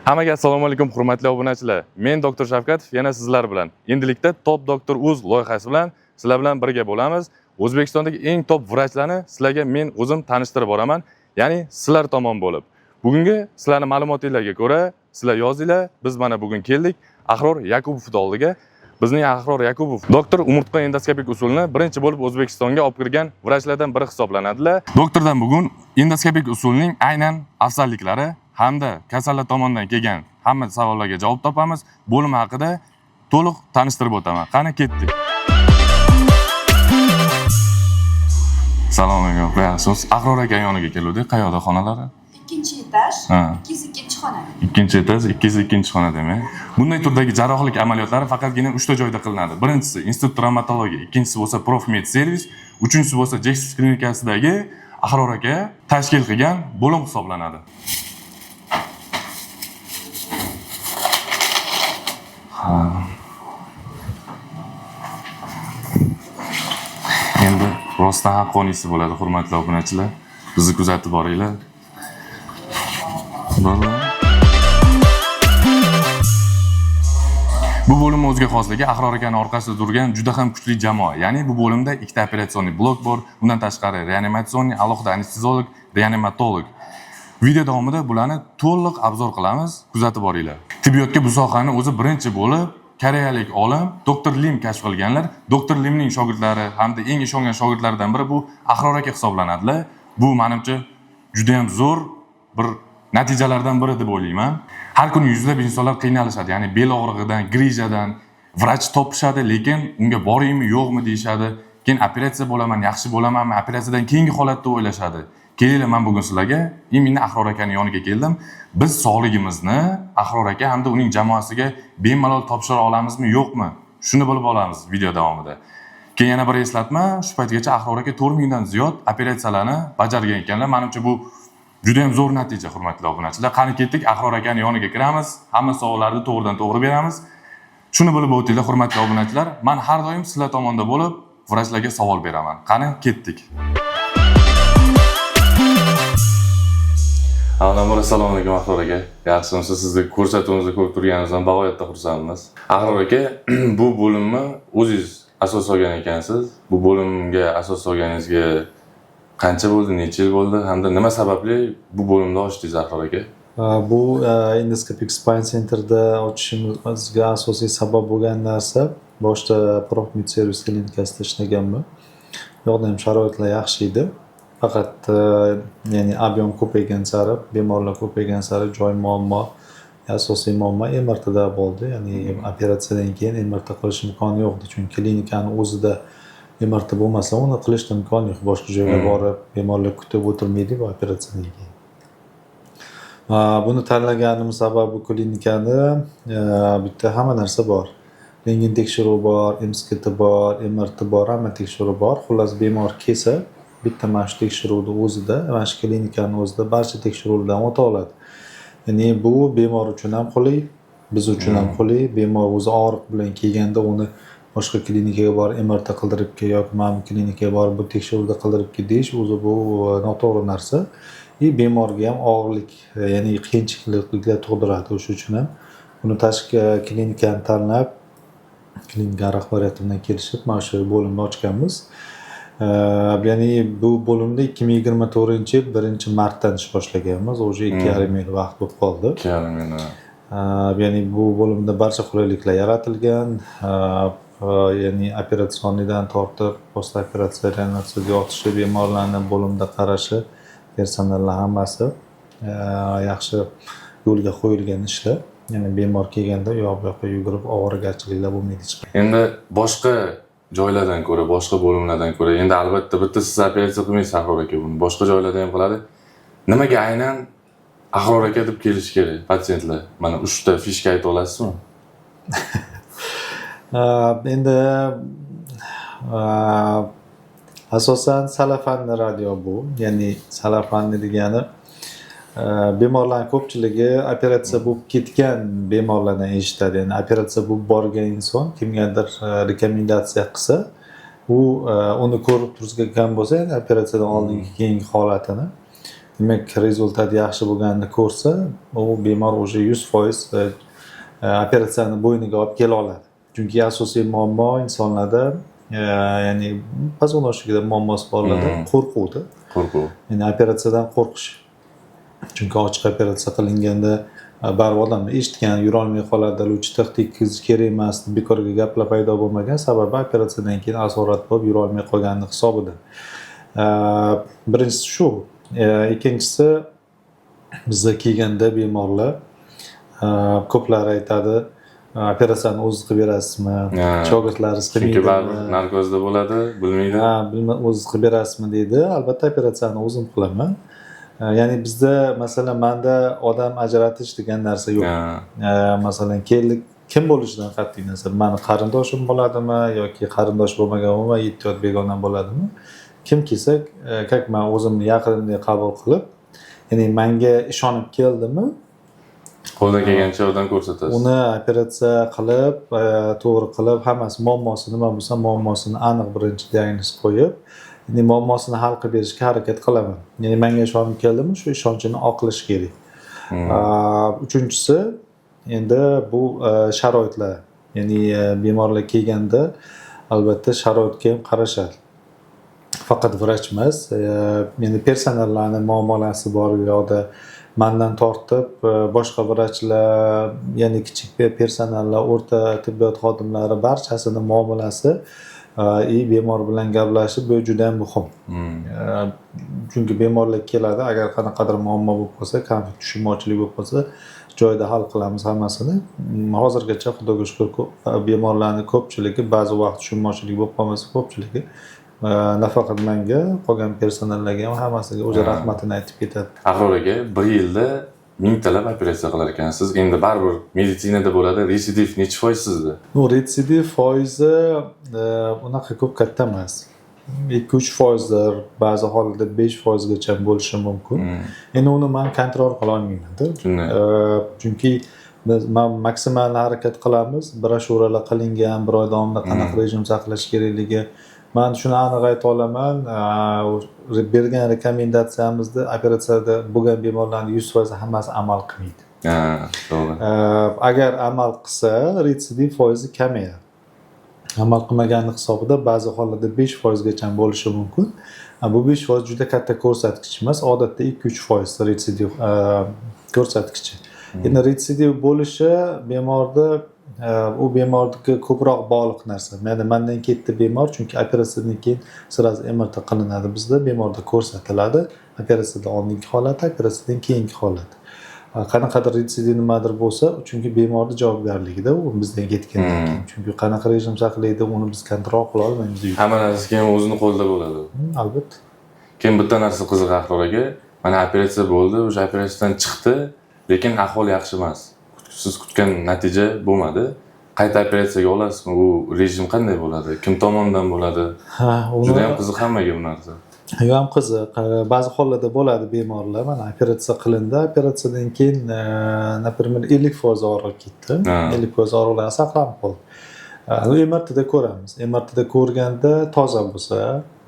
Hammaga assalomu alaykum hurmatli obunachilar. Men doktor Shavkatov yana sizlar bilan. Endilikda Top Doktor Uz loyihasi bilan sizlar bilan birga bo'lamiz. O'zbekistondagi eng top vrachlarni sizlarga men o'zim tanishtirib boraman, ya'ni sizlar tomon bo'lib. Bugungi sizlarning ma'lumotingizga ko'ra, sizlar yozinglar, biz mana bugun keldik Ahror Yakubov oldiga. Bizning Ahror Yakubov doktor umurtqa endoskopik usulni birinchi bo'lib O'zbekistonga olib kirgan vrachlardan biri hisoblanadilar. Doktordan bugun endoskopik usulning aynan afzalliklari hamda kasallar tomonidan kelgan hamma savollarga javob topamiz. Bo'lim haqida to'liq tanishtirib o'taman. Qani ketdik. Assalomu alaykum. Yaxshimisiz? Ahror aka yoniga keldik. Qayerda xonalari? Ikkinchi etaj, 202 xona. Ikkinchi etaj, 202 xona demak. Bunday turdagi jarrohlik amaliyotlari faqatgina 3 ta joyda qilinadi. Birinchisi Institut travmatologiya, ikkinchisi bo'lsa Profmed servis, uchinchisi bo'lsa Jexus klinikasidagi Ahror aka tashkil qilgan bo'lim hisoblanadi. Endi rostdan haqqoniysi bo'ladi, hurmatli obunachilar. Bizni kuzatib boringlar. Bu bo'lim o'ziga xosligi Ahror akaning orqasida turgan juda ham kuchli jamoa. Ya'ni bu bo'limda ikkita operatsion blok bor, undan tashqari reanimatsion, alohida anesteziolog, reanimatolog. Video davomida bularni to'liq obzor qilamiz, kuzatib boringlar. Tibbiyotga bu sohani o'zi birinchi bo'lib koreyalik olim doktor Lim kashf qilganlar. Doktor Limning shogirdlari hamda eng ishongan shogirdlaridan biri bu Ahror aka hisoblanadilar. Bu menimcha juda ham zo'r bir natijalardan biri deb o'ylayman. Har kuni yuzlab insonlar qiynalishadi, ya'ni bel og'rig'idan, grijadan vrach topishadi, lekin unga boraymi, yo'qmi deyshadi. Keyin operatsiya bo'laman, yaxshi bo'lamanmi, operatsiyadan keyingi holatda o'ylashadi. Kelinglar, men bugun sizlarga men Ahror akaning yoniga keldim. Biz sog'ligimizni Ahror aka hamda uning jamoasiga bemalol topshira olamizmi, yo'qmi? Shuni bilib olamiz video davomida. Keyin yana bir eslatma, shu paytgacha Ahror aka 4000 dan ziyod operatsiyalarni bajargan ekanlar. Menimcha bu juda ham zo'r natija, hurmatli obunachilar. Qani ketdik, Ahror akaning yoniga kiramiz, hamma savollarni to'g'ridan-to'g'ri beramiz. Shuni bilib o'tinglar, hurmatli obunachilar. Men har doim sizlar tomonda bo'lib, vrachlarga savol beraman. Qani ketdik. Assalomu alaykum Ahror aka. Yaxshimisiz? Sizni ko'rsatuvimizni ko'rib turganingizdan bag'oyatda xursandmiz. Ahror aka, bu bo'limni o'zingiz asos solgan ekansiz. Bu bo'limga asos solganingizga qancha bo'ldi, necha yil bo'ldi hamda nima sababli bu bo'limda ochdingiz Ahror aka? Bu Endoscopic Spine Center'da ochishimizga asosiy sabab bo'lgan narsa, boshda Profmed servis klinikasida ishlaganman. Bu yoqda ham sharoitlar yaxshi edi. Faqat ya'ni ob'yom ko'paygan sari, bemorlar ko'paygan sari joy muammo, asosiy muammo MRTda bo'ldi. Ya'ni operatsiyadan keyin MRT qilish imkoni yo'qdi, chunki klinikani o'zida MRT bo'lmasa, uni qilish imkoni yo'q. Boshqa joyga borib, bemorlar kutib o'tirmaydi bu operatsiyadan keyin. Buni tanlaganim sababi klinikani bitta hamma narsa bor. Rentgen tekshiruvi bor, MSKT bor, MRT bor, hamma tekshiruv bor. Xullas bemor kelsa, bitta mana shu tekshiruvni o'zida, mana shu klinikani o'zida barcha tekshiruvlardan o'ta oladi. Ya'ni bu bemor uchun ham qulay, biz uchun ham qulay. Bemor o'zi og'riq bilan kelganda uni boshqa klinikaga borib MRT qildirib kel yoki mana bu klinikaga borib bu tekshiruvni qildirib kel deyish o'zi bu noto'g'ri narsa. Bemorga ham og'irlik, ya'ni qiyinchiliklar tug'diradi. O'sha uchun ham buni tashqi klinikani tanlab, klinika rahbariyati bilan kelishib mana shu bo'limni ochganmiz. Ya'ni bu bo'limda 2024-yil 1-martdan ish boshlaganmiz. O'sha 2,5 yil vaqt bo'lib qoldi. 2,5 yil. Ya'ni bu bo'limda barcha qulayliklar yaratilgan. Ya'ni operatsiondan tortib, post operatsiya reanimatsiyaga yotishi, bemorlarni bo'limda qarashi, personallar hammasi yaxshi yo'lga qo'yilgan ishlar. Ya'ni bemor kelganda u yoqqa yugurib og'rigarchiliklar bo'lmaydi hech qanday. Endi boshqa joylardan ko'ra, boshqa bo'limlardan ko'ra, endi albatta bitta siz operatsiya qilmaysiz Ahror aka buni. Boshqa joylarda ham qiladi. Nimaga aynan Ahror aka deb kelish kerak patsientlar? Mana 3 ta fishka ayta olasizmi? Endi asosan salafanni radio bu. Ya'ni salafanni degani bemorlarning ko'pchiligi operatsiya bo'lib ketgan bemorlardan eshitadi. Ya'ni operatsiya bo'lib borgan inson kimgadir rekomendatsiya qilsa, u uni ko'rib turgan bo'lsa, operatsiyadan oldingi keyingi holatini demak rezultat yaxshi bo'lganini ko'rsa, u bemor уже 100% operatsiyani bo'yniga olib kela oladi. Chunki asosiy muammo insonlarda ya'ni pazmonologiyada muammosi borlarda qo'rquvdir. Qo'rquv. Ya'ni operatsiyadan qo'rqish. Chunki ochiq operatsiya qilinganda baribir odamlar eshitgan, yurolmay qoladi, uch texnik kerak emas, bekorga gaplar paydo bo'lmagan, sababi operatsiyadan keyin asorat bo'lib yurolmay qolgani hisobidan. Birinchisi shu. Ikkinchisi bizga kelganda bemorlar ko'plari aytadi, operatsiyani o'zingiz qilib berasizmi? Shogirdlaringiz qilmaydimi? Chunki baribir narkozda bo'ladi, bilmaydi. O'zingiz qilib berasizmi deydi. Albatta operatsiyani o'zim qilaman. Ya'ni bizda masalan menda odam ajratish degan narsa yo'q. Masalan keldik, kim bo'lishidan qat'iy nazar, mani qarindoshim bo'ladimi yoki qarindosh bo'lmagan umuman yetti begona bo'ladimi? Kim kelsa, как men o'zimni yaqinimdek qabul qilib, ya'ni menga ishonib keldimi, qo'ldan kelgancha yordam ko'rsatasiz. Uni operatsiya qilib, to'g'ri qilib, hammasi muammosi nima bo'lsa, muammosini aniq birinchi diagnoz qo'yib, ya'ni muammosini hal qilib berishga harakat qilaman. Ya'ni menga ishonib keldimi, shu ishonchini oqlash kerak. Uchinchisi, endi bu sharoitlar. Ya'ni bemorlar kelganda albatta sharoitga ham qarashadi. Faqat vrach emas, ya'ni personallarning muammolari bor yo'qda mandan tortib boshqa vrachlar, ya'ni kichik personallar, o'rta tibbiyot xodimlari barchasining muomalasi bemor bilan gaplashib bu juda ham muhim. Chunki bemorlar keladi, agar qanaqadir muammo bo'lib qolsa, konflikt tushunmovchilik bo'lib qolsa, joyida hal qilamiz hammasini. Hozirgacha xudoga shukr, bemorlarning ko'pchiligi ba'zi vaqt tushunmovchilik bo'lib qolmasa, ko'pchiligi nafaqat menga, qolgan personallarga ham hammasiga o'zi rahmatini aytib ketadi. Ahror aka, bir yilda mingtalab operatsiya qilar ekansiz. Endi baribir meditsinada bo'ladi, retsidiv necha foiz sizda? Retsidiv foizi unaqa ko'p katta emas. 2-3 foizlar, ba'zi hollarda 5% gacha bo'lishi mumkin. Endi uni men kontrol qila olmayman-da. Chunki biz maksimal harakat qilamiz, broshuralar qilingan, bir oy davomida qanaqa rejim saqlash kerakligi. Men shuni aniq ayta olaman. Bergan rekomendatsiyamizda operatsiyada bo'lgan bemorlarning 100% hammasi amal qilmaydi. To'g'ri. Agar amal qilsa, retsidiv foizi kamayadi. Amal qilmagani hisobida ba'zi hollarda 5% gacha bo'lishi mumkin. Bu 5% juda katta ko'rsatkich emas, odatda 2-3% retsidiv ko'rsatkichi. Endi retsidiv bo'lishi bemorda u bemorga ko'proq bog'liq narsa. Mana mendan ketdi bemor, chunki operatsiyadan keyin sirasi MRT qilinadi. Bizda bemorda ko'rsatiladi operatsiyadan oldingi holat, operatsiyadan keyingi holat. Qanaqadir retsidiv nimadir bo'lsa, chunki bemorning javobgarligida u bizdan ketgandan keyin. Chunki qanaqa rejim saqlaydi, uni biz kontrol qila olmaymiz. Hamma narsa keyin o'zini qo'lida bo'ladi. Albatta. Keyin bitta narsa qiziq Ahror aka, mana operatsiya bo'ldi, o'sha operatsiyadan chiqdi, lekin ahvol yaxshi emas. Siz kutgan natija bo'lmadi. Qayta operatsiyaga olasizmi? U rejim qanday bo'ladi? Kim tomonidan bo'ladi? Juda ham qiziq hammaga bu narsa. Ham qiziq. Ba'zi hollarda bo'ladi bemorlar, mana operatsiya qilindi, operatsiyadan keyin, например, 50% og'riq ketdi. 50% og'riqlar saqlanib qoldi. MRTda ko'ramiz. MRTda ko'rganda toza bo'lsa,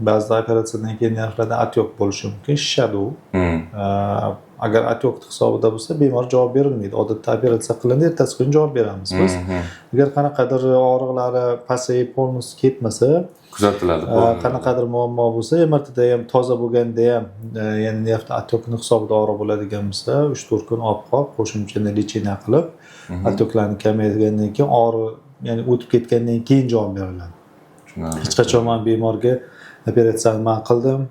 ba'zida operatsiyadan keyin nervlarda atyoq bo'lishi mumkin, shishadi u. Agar atyoq hisobida bo'lsa, bemor javob berilmaydi. Odatda operatsiya qilindi, ertasi kuni javob beramiz biz. Agar qanaqadir og'riqlari pasayib, polностью ketmasa, kuzatiladi. Qanaqadir muammo bo'lsa, MRTda ham toza bo'lganda ham, ya'ni nervda atyokning hisobida og'riq bo'ladigan bo'lsa, 3-4 kun olib qolib, qo'shimcha lecheniya qilib, atyoklarni kamaygandan keyin og'riq, ya'ni o'tib ketgandan keyin javob beriladi. Hech qachon men bemorga operatsiyani men qildim,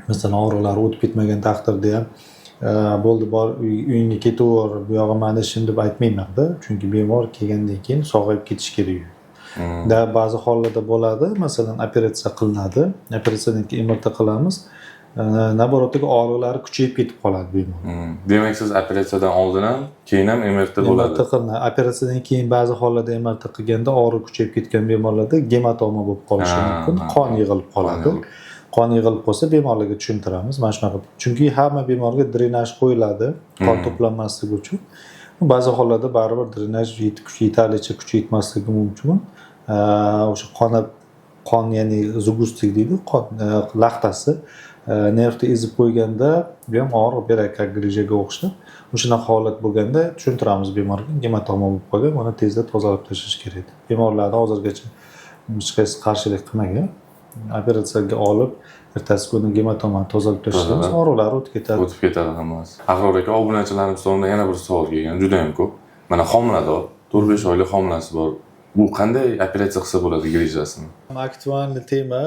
masalan, og'riqlar o'tib ketmagan taqdirda ham bo'ldi bor uyingga ketaver, bu yog'i mani ishim deb aytmayman-da, chunki bemor kelgandan keyin sog'ayib ketish kerak. Ba'zi hollarda bo'ladi, masalan, operatsiya qilinadi, operatsiyadan keyin MRT qilamiz, naboratoriya og'riqlari kuchayib ketib qoladi bemor. Demak, siz operatsiyadan oldin ham, keyin ham MRT bo'ladi. MRT qilinadi. Operatsiyadan keyin ba'zi hollarda MRT qilganda og'riq kuchayib ketgan bemorlarda gematoma bo'lib qolishi mumkin, qon yig'ilib qoladi. Qon yig'ilib qolsa, bemorlarga tushuntiramiz, mana shunaqa. Chunki hamma bemorga drenaj qo'yiladi, qon to'planmasligi uchun. Ba'zi hollarda baribir drenaj yetarlicha kuch yetmasligi mumkin. O'sha qon, ya'ni zugustik deydi, qon laxtasi nervni ezib qo'yganda bu ham og'riq beradi, как grijaga o'xshab. O'shanaqa holat bo'lganda tushuntiramiz bemorga, gematoma bo'lib qolgan, uni tezda tozalab tashlash kerak. Bemorlarda hozirgacha hech qaysi qarshilik qilmagan. Operatsiyaga olib, ertasi kuni gematomani tozalab tashlashimiz, og'riqlar o'tib ketadi. O'tib ketadi hammasi. Ahror aka, obunachilarimiz tomonidan yana bir savol kelgan, juda ham ko'p. Mana homilador, 4-5 oylik homilasi bor. Bu qanday operatsiya qilsa bo'ladi grijasini? Aktualniy tema,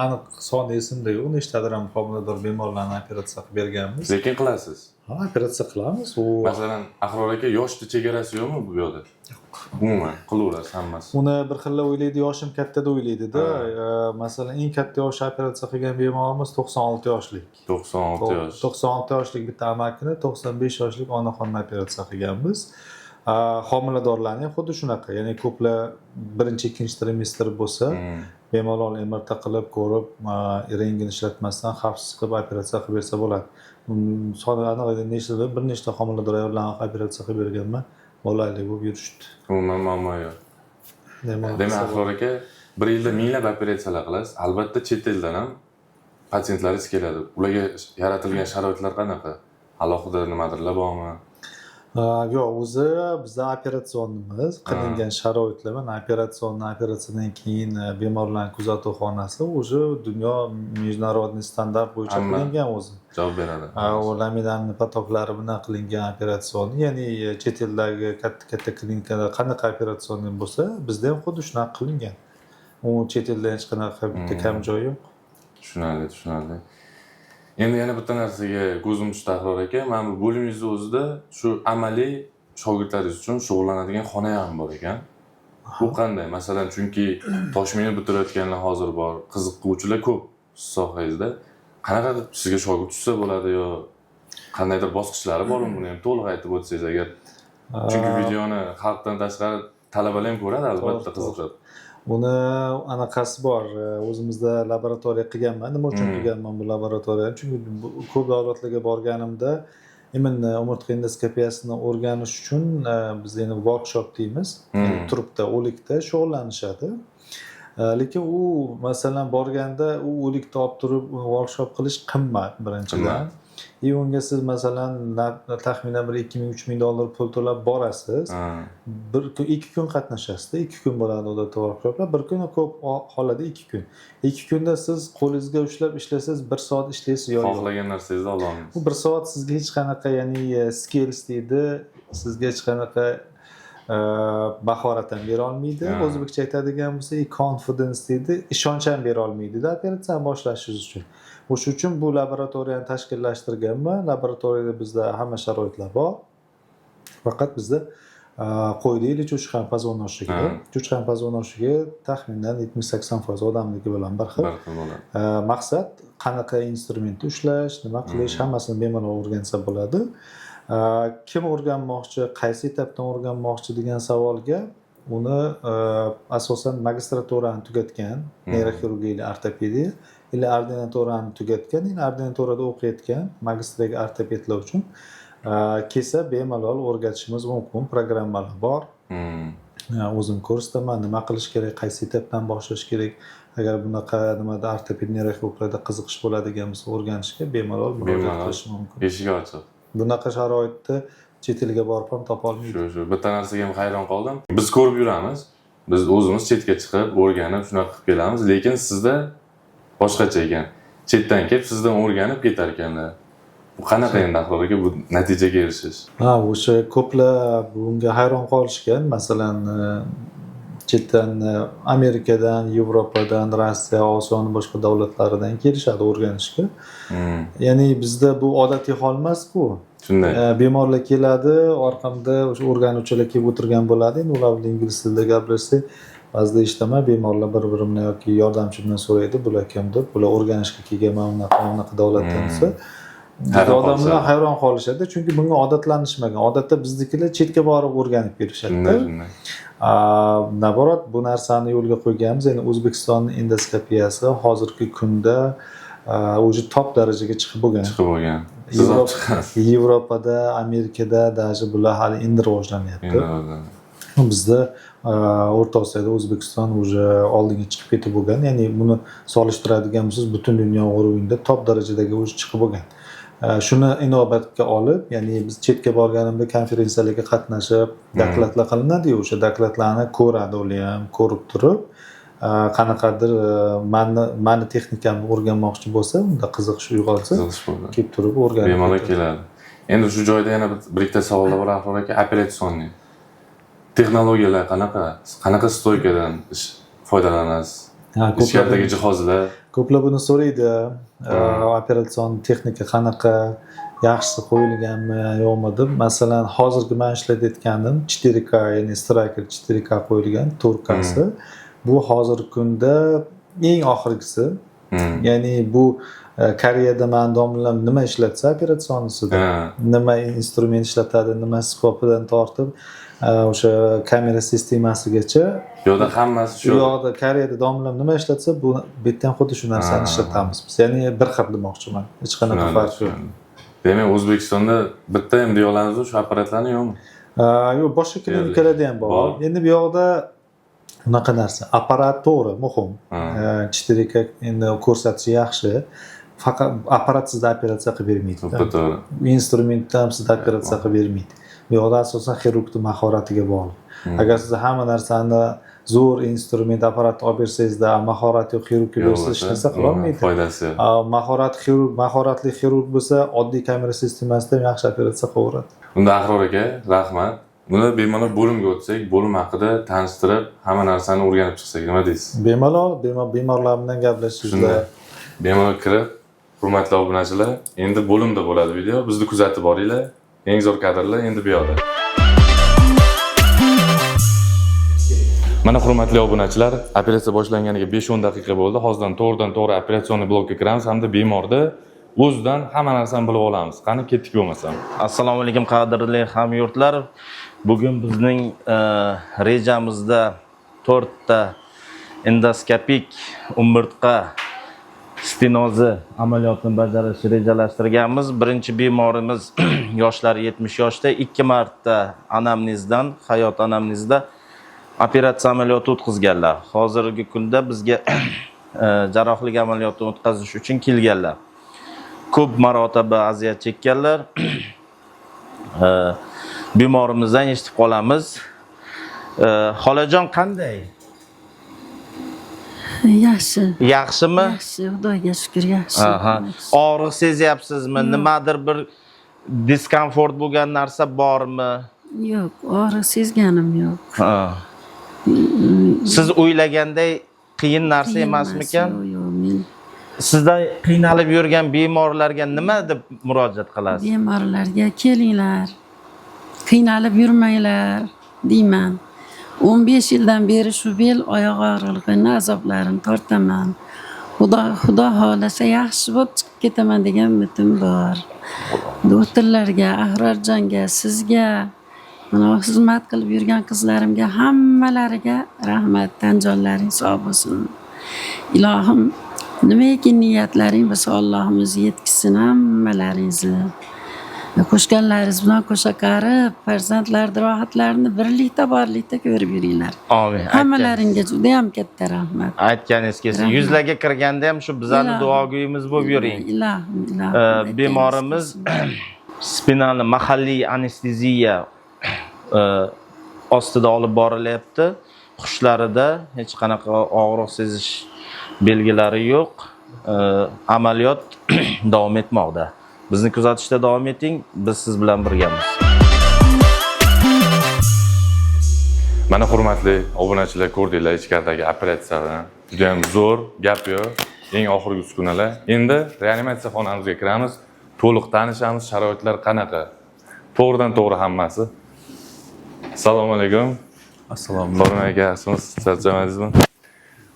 aniq soni esimda yo'q. Nechtadir ham homilador bemorlarni operatsiya qilib berganmiz. Lekin qilasiz. Ha, operatsiya qilamiz. Masalan, Ahror aka yoshni chegarasi yo'qmi bu yoqda? Umuman qilaverasiz hammasi. Uni bir xil o'ylaydi, yoshim katta deb o'ylaydi-da. Masalan, eng katta yoshda operatsiya qilgan bemorimiz 96 yoshlik. 96 yosh. 96 yoshlik bitta amakini 95 yoshlik onaxonni operatsiya qilganmiz. Homiladorlarni ham xuddi shunaqa. Ya'ni ko'plar birinchi, ikkinchi trimestr bo'lsa, bemalol MRT qilib ko'rib, rentgen ishlatmasdan xavfsiz qilib operatsiya qilib bersa bo'ladi. Soni aniq bir nechta homilador ayollarni operatsiya qilib berganman, bolaylik bo'lib yurishdi. Umuman muammo yo'q. Demak, Ahror aka, bir yilda minglab operatsiyalar qilasiz. Albatta chet eldan ham patsientlaringiz keladi. Ularga yaratilgan sharoitlar qanaqa? Alohida nimadirlar bormi? Yo'q, o'zi bizda operasionimiz qilingan sharoitlar, mana operatsiyadan keyin bemorlarning kuzatuv xonasi o'zi dunyo международный standart bo'yicha qilingan o'zi. Javob beradi. U laminarni patoklari bilan qilingan operatsion, ya'ni chet eldagi katta klinikada qanaqa operatsion bo'lsa, bizda ham xuddi shunaqa qilingan. U chet elda hech qanaqa bitta kam joyi yo'q. Tushunarli. Endi yana bitta narsaga ko'zim tushdi Ahror aka. Mana bu bo'limingizda o'zida shu amaliy shogirdlaringiz uchun shug'ullanadigan xona ham bor ekan. Bu qanday? Masalan, chunki toshmini bitirayotganlar hozir bor, qiziquvchilar ko'p sohangizda. Qanaqa sizga shogird tushsa bo'ladi yo qandaydir bosqichlari bormi? Buni ham to'liq aytib o'tsangiz agar. Chunki videoni xalqdan tashqari talabalar ham ko'radi, albatta qiziqadi. Buni anaqasi bor. O'zimizda laboratoriya qilganman. Nima uchun qilganman bu laboratoriyani? Chunki ko'p davlatlarga borganimda immuniy umurtqa endoskopiyasini o'rganish uchun biz endi workshop deymiz. Turibda, o'likda shug'ullanishadi. Lekin u masalan borganda u o'likda olib turib workshop qilish qimmat birinchidan. Unga siz masalan taxminan bir 2000-3000 dollar pul to'lab borasiz. Bir kun 2 kun qatnashasiz. 2 kun bo'ladi odatda workshoplar. Bir kun ko'p holada 2 kun. 2 kunda siz qo'lingizga ushlab ishlasangiz 1 soat ishlaysiz yo'q. Xohlagan narsangizni olasiz. Bu 1 soat sizga hech qanaqa, ya'ni skills deydi, sizga hech qanaqa bahorat ham bera olmaydi. O'zbekcha aytadigan bo'lsa, confidence deydi, ishonch ham bera olmaydi-da operatsiyani boshlashingiz uchun. O'shuning uchun bu laboratoriyani tashkillashtirganman. Laboratoriyada bizda hamma sharoitlar bor. Faqat bizda qo'ydaylik cho'chqa pazvonnoshiga. Cho'chqa pazvonnoshiga taxminan 70-80% odamniki bilan bir xil. Maqsad qanaqa instrumentni ushlash, nima qilish, hammasini bemalol o'rgansa bo'ladi. Kim o'rganmoqchi, qaysi etapdan o'rganmoqchi degan savolga uni asosan magistraturani tugatgan, neyroxirurgiya, ortopediya ila ordinaturani tugatgan, endi ordinaturada o'qiyotgan magistraga ortopedlar uchun kelsa bemalol o'rgatishimiz mumkin. Programmalar bor. O'zim kursdaman, nima qilish kerak, qaysi etapdan boshlash kerak. Agar bunaqa nimada ortoped neyroxirurglarda qiziqish bo'ladigan bo'lsa, o'rganishga bemalol murojaat qilish mumkin. Eshik ochiq. Bunaqa sharoitda chet elga borib ham topa olmaydi. Shu bitta narsaga ham hayron qoldim. Biz ko'rib yuramiz. Biz o'zimiz chetga chiqib, o'rganib, shunaqa qilib kelamiz, lekin sizda boshqacha ekan. Chetdan kelib, sizdan o'rganib ketar ekanlar. Bu qanaqa endi Ahror aka bu natijaga erishish? O'sha ko'plar bunga hayron qolishgan. Masalan, chetdan Amerikadan, Yevropadan, Rossiya, Osiyoning boshqa davlatlaridan kelishadi o'rganishga. Ya'ni bizda bu odatiy hol emas-ku. Shunday. Bemorlar keladi, orqamda o'sha o'rganuvchilar kelib o'tirgan bo'ladi. Endi ular bilan ingliz tilida gapirsak, ba'zida eshitaman, bemorlar bir-birimdan yoki yordamchimdan so'raydi, bular kim deb, bular o'rganishga kelganman unaqa davlatdan desa. Odamlar hayron qolishadi, chunki bunga odatlanishmagan. Odatda biznikilar chetga borib o'rganib kelishadi. Naborot bu narsani yo'lga qo'yganmiz. Ya'ni O'zbekistonning endoskopiyasi hozirgi kunda o'zi top darajaga chiqib bo'lgan. Yevropada, Amerikada даже bular hali endi rivojlanyapti. bizda O'rta Osiyoda O'zbekiston уже oldinga chiqib ketib bo'lgan. Ya'ni buni solishtiradigan bo'lsangiz, butun dunyo o'yinida top darajadagi o'zi chiqib bo'lgan. Shuni inobatga olib, ya'ni biz chetga borganimda konferensiyalarga qatnashib, dokladlar qilinadi-yu, o'sha dokladlarni ko'radi ular ham, ko'rib turib, qanaqadir mani texnikamni o'rganmoqchi bo'lsa, unda qiziqish uyg'onsa, kelib turib o'rganib bemalol keladi. Endi shu joyda yana bir ikkita savollar bor Ahror aka. Operatsionniy texnologiyalar qanaqa stoykadan foydalanasiz? Ichkaridagi jihozlar. Ko'plar buni so'raydi. Operatsion texnika qanaqa, yaxshisi qo'yilganmi, yo'qmi deb. Masalan, hozirgi men ishlatayotganim 4K, ya'ni Striker 4K qo'yilgan 4K'si. Bu hozirgi kunda eng oxirgisi. Ya'ni bu Koreyada men domlam nima ishlatsa operatsionnisida, nima instrument ishlatadi, nima skopidan tortib o'sha kamera sistemasigacha yo'da hammasi shu. Yo'da Koreyada domlam nima ishlatsa, bu betdan xuddi shu narsani ishlatamiz biz. Ya'ni bir xil demoqchiman. Hech qanaqa farq yo'q. Demak, O'zbekistonda bitta ham deya olamiz shu apparatlarni yo'qmi? Yo'q, boshqa klinikalarda ham bor. Endi bu yoqda unaqa narsa, apparat to'g'ri, muhim. 4K endi ko'rsatishi yaxshi. Faqat apparat sizda operatsiya qilib bermaydi. To'g'ri. Instrumentdan ham sizda operatsiya qilib bermaydi. Bu yoqda asosan xirurgning mahoratiga bog'liq. Agar siz hamma narsani zo'r instrument apparatni olib bersangizda, mahorati yo'q xirurgga bersangiz hech narsa qila olmaydi. Foydasi yo'q. Mahoratli xirurg bo'lsa, oddiy kamera sistemasida ham yaxshi operatsiya qilaveradi. Unda Ahror aka, rahmat. Buni bemalol bo'limga o'tsak, bo'lim haqida tanishtirib, hamma narsani o'rganib chiqsak, nima deysiz? Bemalol bemorlar bilan gaplashishda. Bemalol kirib, hurmatli obunachilar, endi bo'limda bo'ladi video. Bizni kuzatib boringlar. Eng zo'r kadrlar endi bu yoqda. Mana hurmatli obunachilar, operatsiya boshlanganiga 5-10 daqiqa bo'ldi. Hozirdan to'g'ridan-to'g'ri operatsionni blokka kiramiz hamda bemorda o'zidan hamma narsani bilib olamiz. Qani ketdik bo'lmasam. Assalomu alaykum qadrli hamyurtlar. Bugun bizning rejamizda 4 ta endoskopik umurtqa stenozi amaliyotini bajarish rejalashtirganmiz. Birinchi bemorimiz yoshlar 70 yoshda, 2 marta anamnezdan, hayot anamnezida operatsiya amaliyoti o'tkazganlar. Hozirgi kunda bizga jarrohlik amaliyotini o'tkazish uchun kelganlar. Ko'p marotaba aziyat chekkanlar. Bemorimizdan eshitib qolamiz. Xolajon qanday? Yaxshi. Yaxshimi? Yaxshi, Xudoga shukr, yaxshi. Og'riq sezyapsizmi? Nimadir bir diskomfort bo'lgan narsa bormi? Yo'q, og'riq sezganim yo'q. Siz o'ylaganday qiyin narsa emasmikan? Yo'q, men Sizda qiynalib yurgan bemorlarga nima deb murojaat qilasiz? bemorlarga kelinglar. Qiynalib yurmanglar deyman. 15 yildan beri shu bel oyoq og'riqlarining azoblarini tortaman. Xudo xolasa yaxshi bo'lib chiqib ketaman degan umidim bor. Doktorlarga, Ahrorjonga, sizga, mana xizmat qilib yurgan qizlarimga, hammalariga rahmat, tan jonlaring sog' bo'lsin. Ilohim nimaiki niyatlaring bo'lsa Allohim o'zi yetkazsin hammalaringizni. Qo'shganlaringiz bilan qo'sha qarib, farzandlarning rohatlarini birlikda borlikda ko'rib yuringlar. Amin. Hammalaringga juda ham katta rahmat. Aytganingiz kelsin. Yuzlarga kirganda ham shu bizning duogo'yimiz bo'lib yuring. Ilohim. Bemorimiz spinalni mahalliy anesteziya ostida olib borilyapti. Xushlarida hech qanaqa og'riq sezish belgilari yo'q. Amaliyot davom etmoqda. Bizni kuzatishda davom eting. Biz siz bilan birgamiz. Mana hurmatli obunachilar, ko'rdinglar ichkaridagi operatsiyani. Juda ham zo'r, gap yo'q. Eng oxirgi uskunalar. Endi reanimatsiya xonamizga kiramiz. To'liq tanishamiz, sharoitlar qanaqa. To'g'ridan to'g'ri hammasi. Assalomu alaykum. Assalomu alaykum. Aka, yaxshimisiz? Charchamadingizmi?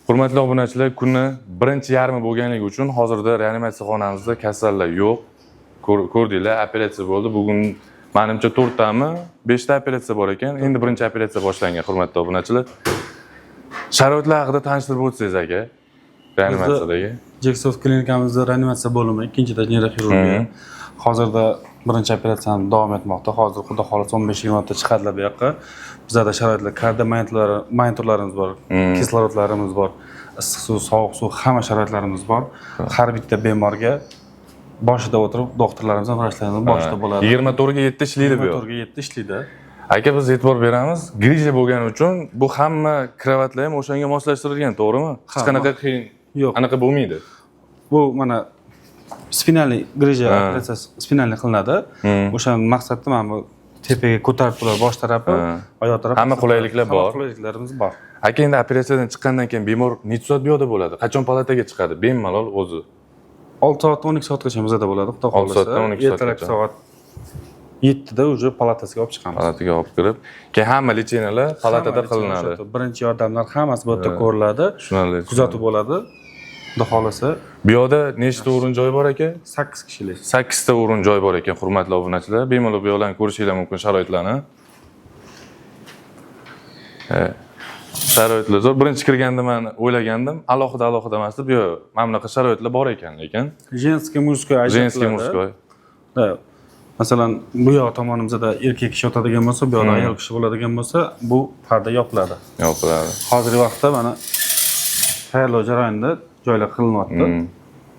Hurmatli obunachilar, kunni birinchi yarmi bo'lganligi uchun hozirda reanimatsiya xonamizda kasallar yo'q. Ko'rdinglar, operatsiya bo'ldi. Bugun menimcha 4 tami, 5 ta operatsiya bor ekan. Endi birinchi operatsiya boshlangan, hurmatli obunachilar. Sharoitlar haqida tanishtirib o'tsangiz aka, reanimatsiyadagi. Jeksos klinikamizda reanimatsiya bo'limi, ikkinchi neyroxirurgiya. Hozirda birinchi operatsiyamiz davom etmoqda. Hozir xudo xohlasa 15-20 ta chiqadilar bu yoqqa. Bizda sharoitlar, kardiyo monitorlarimiz bor, kislorodlarimiz bor, issiq suv, sovuq suv, hamma sharoitlarimiz bor. Har bitta bemorga boshida o'tirib doktorlarimiz ham vrachlarimiz boshida bo'ladi. 24 ga 7 ishlaydi bu. 24 ga 7 ishlaydi. Aka biz e'tibor beramiz. Grija bo'lgani uchun bu hamma kravatlar ham o'shanga moslashtirilgan, to'g'rimi? Hech qanaqa qiyin Yo'q. anaqa bo'lmaydi. Bu mana spinalniy grija operatsiyasi spinalniy qilinadi. O'shaning maqsadi mana bu tepaga ko'tarib turadi bosh tarafi, oyoq tarafi. Hamma qulayliklar bor. Hamma qulayliklarimiz bor. Aka endi operatsiyadan chiqqandan keyin bemor necha soat bu yoqda bo'ladi? Qachon palataga chiqadi? Bemalol o'zi. 6 soat 12 soatgacha bizada bo'ladi, xudo 6 xohlasa. soatdan 12 Ertalab soatgacha. soat 7 da уже palatasiga olib chiqamiz. Palataga olib kirib, keyin hamma lecheniyalar palatada qilinadi. Birinchi yordamlar hammasi bu yerda ko'riladi. Tushunarli. Kuzatuv bo'ladi. Xudo xohlasa Bu yoqda nechta o'rin joy bor aka? 8 kishilik. 8 ta o'rin joy bor ekan, hurmatli obunachilar. Bemalol bu yoqlarni ko'rishinglar mumkin sharoitlarni. Sharoitlar zo'r. Birinchi kirganda men o'ylagandim, alohida emas deb, yo'q, mana bunaqa sharoitlar bor ekan, lekin Женский, мужской ajratiladi. Женский, мужской. Da. Masalan, bu yoq tomonimizda erkak kishi yotadigan bo'lsa, bu yoqda ayol kishi bo'ladigan bo'lsa, bu parda yopiladi. yopiladi. Hozirgi vaqtda mana tayyorlov jarayonida joylar qilinyapti.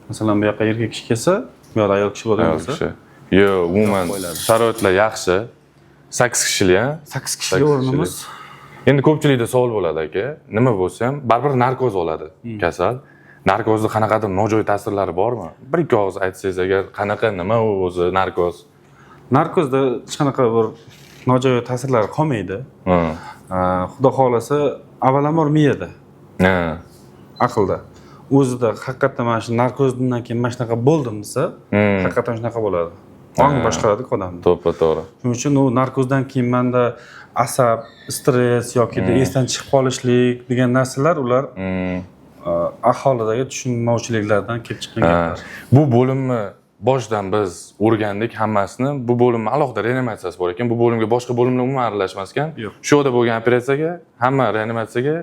Masalan, bu yoqqa erkak kishi kelsa, bu yoqda ayol kishi bo'ladigan Ayol bo'lsa, kishi. Yo'q, umuman qo'yiladi. sharoitlar yaxshi. 8 kishilik, ha? 8 kishilik o'rnimiz. Endi ko'pchilikda savol bo'ladi aka, nima bo'lsa ham baribir narkoz oladi kasal. Narkozda qanaqadir nojo'ya ta'sirlari bormi? Bir-ikki og'iz aytsangiz agar, qanaqa, nima u o'zi narkoz? Narkozda hech qanaqa bir nojo'ya ta'sirlari qolmaydi. Xudo xolasa, avvalambor miyada, Ha. aqlda. O'zida haqiqatdan mana shu narkozdan keyin mana shunaqa bo'ldim desa, haqiqatdan shunaqa bo'ladi. Ong boshqaradi odamni. To'g'ri. Shuning uchun u narkozdan keyin menda asab, stress yoki esdan chiqib qolishlik degan narsalar ular aholidagi tushunmovchiliklardan kelib chiqqan gaplar. Bu bo'limni boshdan biz o'rgandik hammasini. Bu bo'limni alohida reanimatsiyasi bor ekan. Bu bo'limga boshqa bo'limlar umuman aralashmas ekan. Yo'q. Shu yerda bo'lgan operatsiyaga, hamma reanimatsiyaga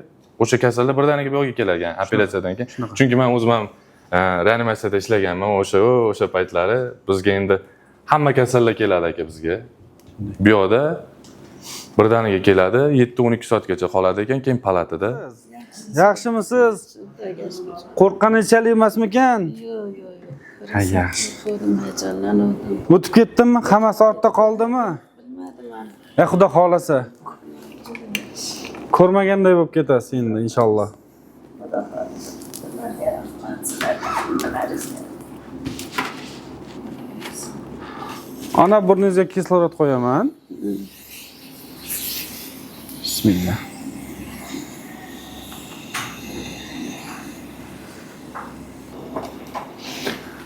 o'sha kasallar birdaniga bu yerga kelgan operatsiyadan keyin. Chunki men o'zim ham reanimatsiyada ishlaganman o'sha paytlari. Bizga endi hamma kasallar keladi aka bizga. Bu yoqda birdaniga keladi, 7-12 soatgacha qoladi ekan, keyin palatada. Yaxshimisiz? Qo'rqqaninchalik emasmikan? Yo'q. Ha, yaxshi. Ko'rdim, hayajonlandim. O'tib ketdimmi? Hammasi ortda qoldimi? Bilmadim. Xudo xolasa. Ko'rmaganday bo'lib ketasiz endi inshaalloh. Ana burningizga kislorod qo'yaman. Bismillah.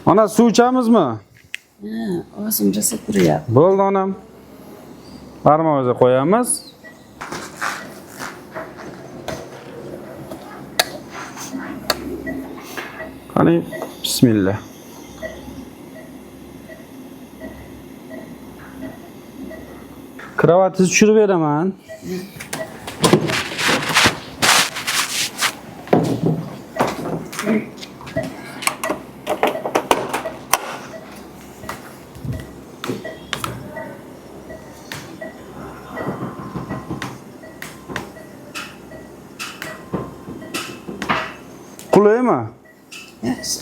Ana suv ichamizmi? Ha, o'zim rosa turyapti. Bo'ldi onam. Barmog'ingizga qo'yamiz. Qani, bismillah. Kravatingizni tushirib beraman. Qulaymi? Yaxshi.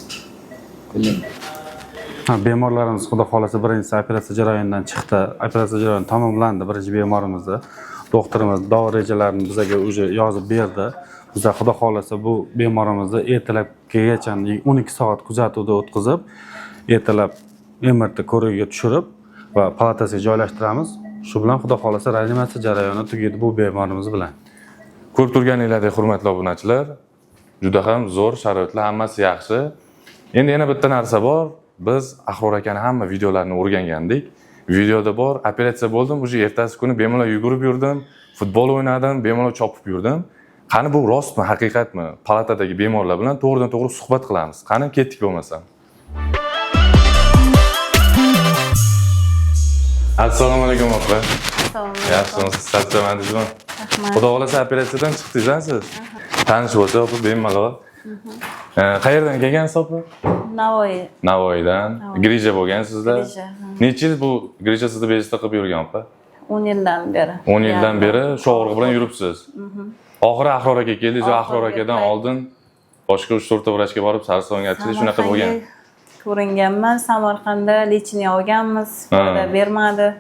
Qulay. Ha, bemorlarimiz xudo xolasa birinchi operatsiya jarayonidan chiqdi. Operatsiya jarayoni tamomlandi. Birinchi bemorimizni doktorimiz davo rejalarini bizga o'zi yozib berdi. Biz xudo xolasa bu bemorimizni ertalabgacha 12 soat kuzatuvda o'tkazib, ertalab MRT ko'rigiga tushirib va palatasiga joylashtiramiz. Shu bilan xudo xolasa reanimatsiya jarayoni tugaydi bu bemorimiz bilan. Ko'rib turganingizdek, hurmatli obunachilar, juda ham zo'r sharoitlar, hammasi yaxshi. Endi yana bitta narsa bor. Biz Ahror akani hamma videolarini o'rgangandik. Videoda bor, operatsiya bo'ldim, o'sha ertasi kuni bemalol yugurib yurdim, futbol o'ynadim, bemalol chopib yurdim. Qani bu rostmi, haqiqatmi? Palatadagi bemorlar bilan to'g'ridan-to'g'ri suhbat qilamiz. Qani ketdik bo'lmasam. Assalomu alaykum opa. Yaxshimisiz? Charchamadingizmi? Xudo xolasa operatsiyadan chiqdingiz siz. Tanish bo'lsa, opa bemalol. Qayerdan kelgansiz opa? Navoiy. Navoiydan. Grija bo'lgansizlar. Grija, Necha yil bu grija sizni bezda qilib yurgan opa? 10 yildan beri. 10 yildan beri shu og'riq bilan yuribsiz. Oxiri Ahror aka keldingiz, Ahror akadan oldin boshqa 3-4 ta vrachga borib sarson-gatchilik shunaqa bo'lgan. Ko'ringanman, Samarqandda lecheniya olganmiz, foyda bermadi.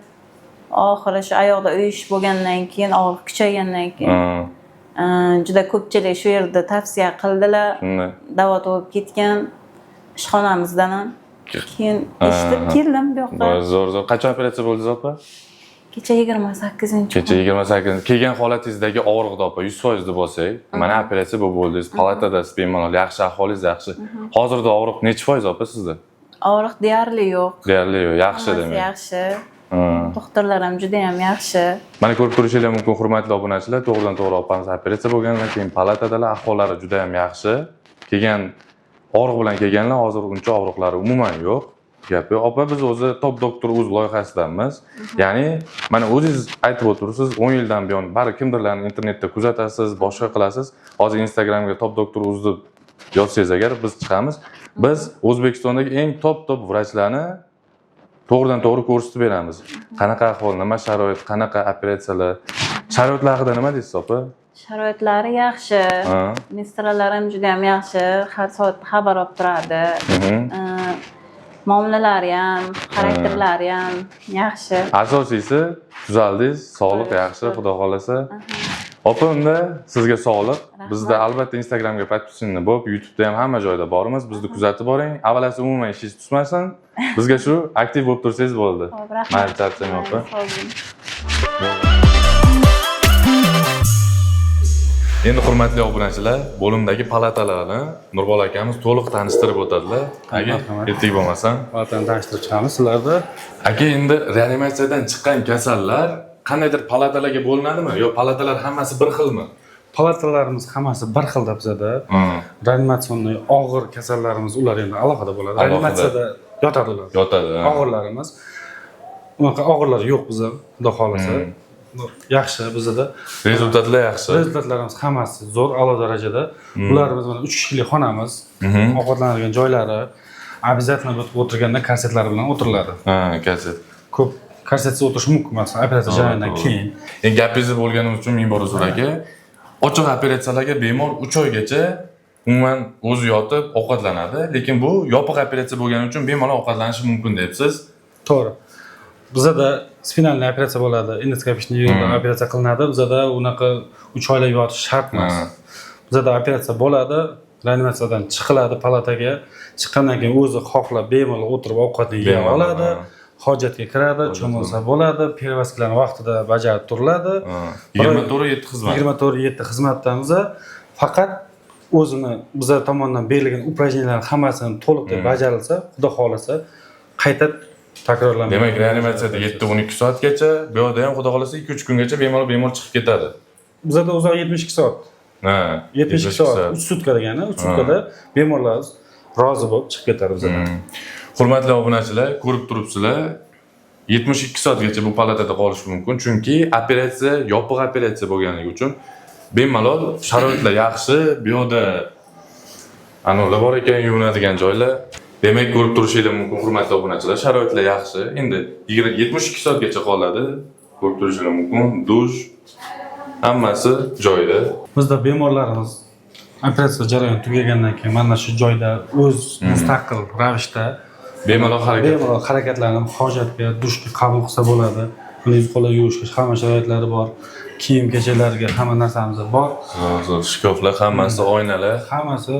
Oxiri shu oyoqda uyish bo'lgandan keyin, og'riq kuchaygandan keyin juda ko'pchilik shu yerda tavsiya qildilar. Davo topib ketgan ishxonamizdan ham. Keyin eshitib keldim bu yoqqa. Zo'r. Qachon operatsiya bo'ldingiz opa? Kecha 28-chi. Kecha 28. Kelgan holatingizdagi og'riqni opa 100% deb olsak, mana operatsiya bo'ldingiz, palatadasiz bemalol, yaxshi ahvolingiz yaxshi. Hozirda og'riq necha foiz opa sizda? Og'riq deyarli yo'q. Deyarli yo'q, yaxshi demak. Yaxshi. Doktorlar ham juda ham yaxshi. Mana ko'rib turishingiz mumkin, hurmatli obunachilar, to'g'ridan-to'g'ri opamiz operatsiya bo'lgandan keyin palatadalar, ahvollari juda ham yaxshi. Kelgan og'riq bilan kelganlar hozir uncha og'riqlari umuman yo'q. Gapi opa, biz o'zi Top Doktor o'z loyihasidanmiz. Ya'ni mana o'zingiz aytib o'tirsiz, 10 yildan buyon bari kimdirlarni internetda kuzatasiz, boshqa qilasiz. Hozir Instagramga Top Doktor o'z deb yozsangiz agar biz chiqamiz. Biz O'zbekistondagi eng top vrachlarni to'g'ridan-to'g'ri ko'rsatib beramiz. Qanaqa ahvol, nima sharoit, qanaqa operatsiyalar, sharoitlar haqida nima deysiz opa? Sharoitlari yaxshi. Mestralar ham juda ham yaxshi. Har soat xabar olib turadi. Muomalalari ham, xarakterlari ham yaxshi. Asosiysi tuzaldingiz, sog'liq yaxshi, xudo xolasa. Opa, unda sizga sog'liq. Bizda albatta Instagramga podpisani bo'lib, YouTube'da ham hamma joyda bormiz. Bizni kuzatib boring. Avvalasi umuman ishingiz tutmasin. Bizga shu aktiv bo'lib tursangiz bo'ldi. Mayli, charchamang opa. Endi hurmatli obunachilar, bo'limdagi palatalarni Nurbola akamiz to'liq tanishtirib o'tadilar. Aka, ertak bo'lmasam, palatani tanishtirib chiqamiz sizlarga. Aka, endi reanimatsiyadan chiqqan kasallar qandaydir palatalarga bo'linadimi yo palatalar hammasi bir xilmi? Palatalarimiz hammasi bir xilda bizada. Reanimatsionniy og'ir kasallarimiz ular endi alohida bo'ladi. Reanimatsiyada yotadi ular. Yotadi. Og'irlarimiz. Unaqa og'irlari yo'q bizda, xudo xolasa. Yaxshi bizda. Rezultatlar yaxshi. Rezultatlarimiz hammasi zo'r, a'lo darajada. Ularimiz mana 3 kishilik xonamiz, ovqatlanadigan joylari, обязательно o'tirganda korsetlar bilan o'tiriladi. Korset. Ko'p korsetsiz o'tirish mumkin emas, operatsiya jarayonidan keyin. Endi gapingizni bo'lganim uchun ming bor uzr aka. Ochiq operatsiyalarga bemor 3 oygacha umuman o'zi yotib ovqatlanadi, lekin bu yopiq operatsiya bo'lgani uchun bemalol ovqatlanishi mumkin debsiz. To'g'ri. Bizada spinalniy operatsiya bo'ladi, endoskopichniy yo'lda operatsiya qilinadi. Bizada unaqa 3 oylab yotish shart emas. Bizada operatsiya bo'ladi, reanimatsiyadan chiqiladi palataga. Chiqqandan keyin o'zi xohlab bemalol o'tirib ovqatni yeya oladi. Hojatga kiradi, cho'milsa bo'ladi, perevazkalarni vaqtida bajarib turiladi. 24/7 xizmat. 24/7 xizmatdamiz. Faqat o'zini bizlar tomonidan berilgan упражненияларning hammasini to'liq bajarilsa, xudo xolasa qayta takrorlanmaydi. Demak, reanimatsiyada 7-12 soatgacha, bu yerda ham xudo xolasa 2-3 kungacha bemor chiqib ketadi. Bizada uzoq 72 soat. 72 soat, 3 sutka degani, 3 sutkada bemorlar rozi bo'lib chiqib ketadi bizada. Hurmatli obunachilar, ko'rib turibsizlar, 72 soatgacha bu palatada qolish mumkin, chunki operatsiya yopiq operatsiya bo'lganligi uchun bemalol sharoitlar yaxshi, bu yerda anovlar bor ekan, yuvinadigan joylar. Demak, ko'rib turishingiz mumkin, hurmatli obunachilar, sharoitlar yaxshi. Endi 72 soatgacha qoladi. Ko'rib turishingiz mumkin, dush hammasi joyida. Bizda bemorlarimiz operatsiya jarayoni tugagandan keyin mana shu joyda o'z mustaqil ravishda bemalol harakatlanib, hojatga, dushga qabul qilsa bo'ladi. Uni qo'lga yuvishga hamma sharoitlari bor. Kiyim-kechaklarga hamma narsamiz bor. Zo'r, shkoflar, hammasi, oynalar, hammasi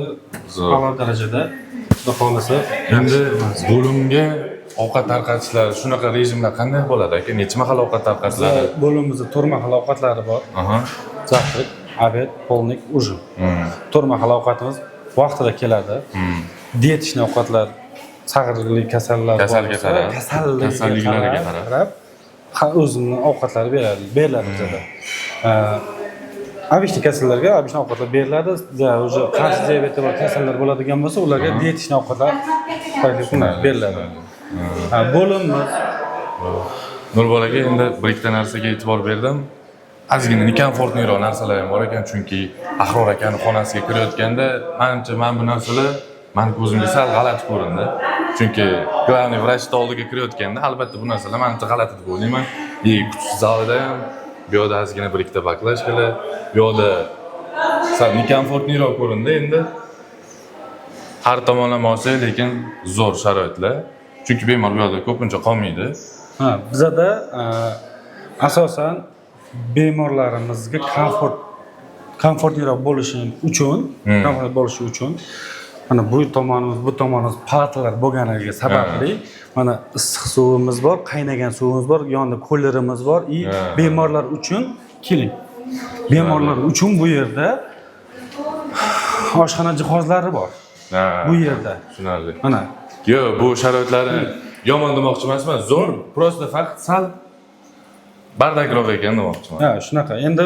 a'lo darajada. Xudo xolasa, endi bo'limga ovqat tarqatishlar, shunaqa rejimlar qanday bo'ladi aka? Necha mahal ovqat tarqatiladi? Bo'limimizda 4 mahal ovqatlari bor. Завтрак, обед, полник, ужин. 4 mahal ovqatimiz vaqtida keladi. Diyetishni ovqatlar, sag'irlik kasallar kasalliklariga qarab o'zini ovqatlari beriladi bizada. Obishni kasallarga obishni ovqatlar beriladi. Уже qand diabeti bor kasallar bo'ladigan bo'lsa, ularga diyetishni ovqatlar beriladi. Bo'limimiz Nurbolaga endi bir ikkita narsaga e'tibor berdim. ozgina nekomfortniroq narsalar ham bor ekan, chunki Ahror akani xonasiga kirayotganda manimcha mana bu narsalar mani ko'zimga sal g'alati ko'rindi. Chunki главный vrachni oldiga kirayotganda albatta bu narsalar menimcha g'alati deb o'ylayman. Kutish zalida ham bu yoqda ozgina bir ikkita baklashkalar, bu yoqda sal nekomfortniroq ko'rindi. Endi har tomonlama olsak, lekin zo'r sharoitlar. Chunki bemor bu yoqda ko'pincha qolmaydi. Ha, bizada asosan bemorlarimizga komfortliroq bo'lishi uchun mana bu tomonimiz palatalar bo'lganiga sababli mana issiq suvimiz bor, qaynagan suvimiz bor, yonida ko'llarimiz bor. Bemorlar uchun keling. Bemorlar uchun bu yerda oshxona jihozlari bor. Bu yerda. Tushunarli. Mana Yo'q, bu sharoitlarni yomon demoqchi emasman, zo'r, prosta faqat sal bardakroq ekan demoqchiman. ha, shunaqa. Endi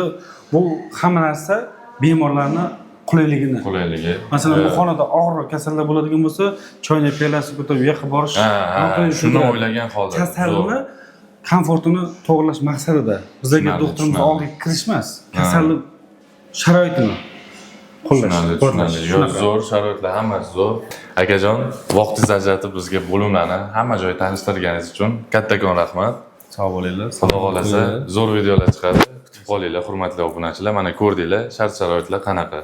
bu hamma narsa bemorlarni qulayligi. Masalan, bu xonada og'ir kasallar bo'ladigan bo'lsa, choynak piyolasini ko'tarib yoqqa borish, shuni o'ylagan holda. kasalni komfortini to'g'irlash maqsadida bizlarga doktorimiz oldiga kirish emas, kasalni sharoitini qo'llash. Yo'q, zo'r sharoitlar, hammasi zo'r. Akajon, vaqtingizni ajratib bizga bo'limlarni hamma joy tanishtirganingiz uchun kattakon rahmat. Sog' bo'linglar. Xudo xolasa zo'r videolar chiqadi. Kutib qolinglar, hurmatli obunachilar. Mana ko'rdinglar, shart-sharoitlar qanaqa.